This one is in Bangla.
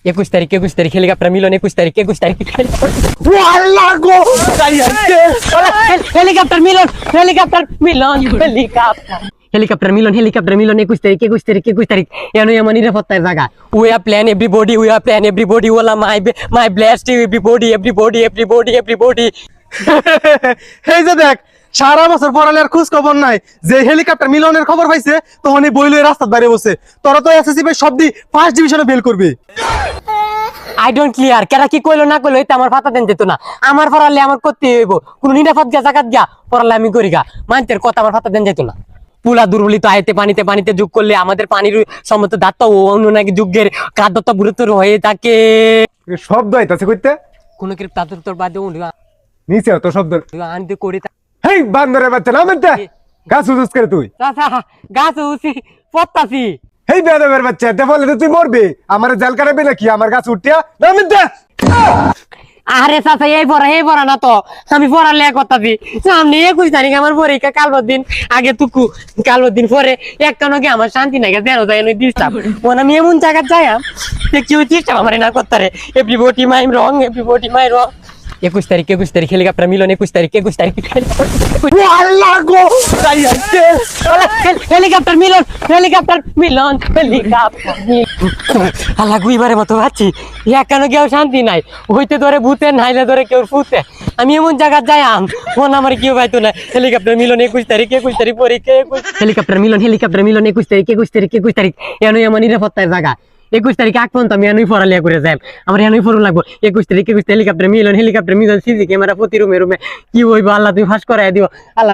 21 তারিখ হেলিকপ্টার মিলন 21 তারিখ হেলিকপ্টার মিলন হেলিকপ্টার মিলন 21 তারিখ এনো আমার নিরাপত্তার জায়গা we are plan everybody OLA my blessed everybody এই যে দেখ সারা বছর পড়ালের খোঁজ খবর নাই, যে হেলিকপ্টার মিলনের খবর পাইছে তখন এই বইলে রাস্তার বাইরে বসে। তোরা তো এসএসসি ভাই সব দি ফার্স্ট ডিভিশনে ফেল করবি। আই ডোন্ট ক্লিয়ার কেরা কি কইলো না কইলো এটা আমার পাতা দেন যেত না। আমার পড়ালে আমার করতে হইব, কোন নিরাপদ গা জায়গা গা পড়ালে আমি করি গা, মানতের কথা আমার পাতা দেন যেত না। পুলা দুর্বলিত আইতে পানিতে যোগ করলে আমাদের পানির সম্মত দাত্ত ও অন্য নাকি যুগের খাদ্যত গুরুত্ব হয়ে থাকে। শব্দ আইতাছে কইতে কোন কি তাদের তোর বাদে নিচে তো শব্দ আনতে করি হেই বান্দরের বাচ্চা না মেনতে গাছ উজুস করে তুই গাছ উঠছি পত্তাছি। হেই বেদবের বাচ্চা এটা বলে তুই মরবি, আমার জাল কাটাবি নাকি আমার গাছ উঠিয়া না মেনতে। আরে চাচা এই পড়া না তো, আমি পড়ালে করতাছি সামনে 21 তারিখ আমার পরীক্ষা, কালবার দিন আগে তুকু কালবার দিন পরে একটা নাকি আমার শান্তি নাই যেন যাই ডিস্টার্ব ওন আমি এমন জায়গা যাই কেউ ডিস্টার্ব আমার না করতারে। এভরিবডি মাই রং 21 তারিখ হেলিকপ্টার মিলন 21 তারিখ হেলিকপ্টার মিলন আল্লাহ গুইবারে মতো আছি কেন কেউ শান্তি নাই, হইতে ধরে ভূতে নাইলে ধরে কেউ ফুতে। আমি এমন জায়গা যাই ফোন আমার কেউ পাইতো না। হেলিকপ্টার মিলন 21 তারিখ পরীক্ষা হেলিকপ্টার মিলন 21 তারিখ এনই আমার নিরাপত্তার জায়গা। 21 তারিখ আগ পর্যন্ত আমি এনই পড়ালিয়া করে যাই, আমার এনই পড়ুন লাগবো। 21 তারিখ হেলিকপ্টার মিলন সিসি ক্যামেরা প্রতি রুমে কি হইব আল্লাহ তুমি ফাঁস করাই দিও আল্লাহ।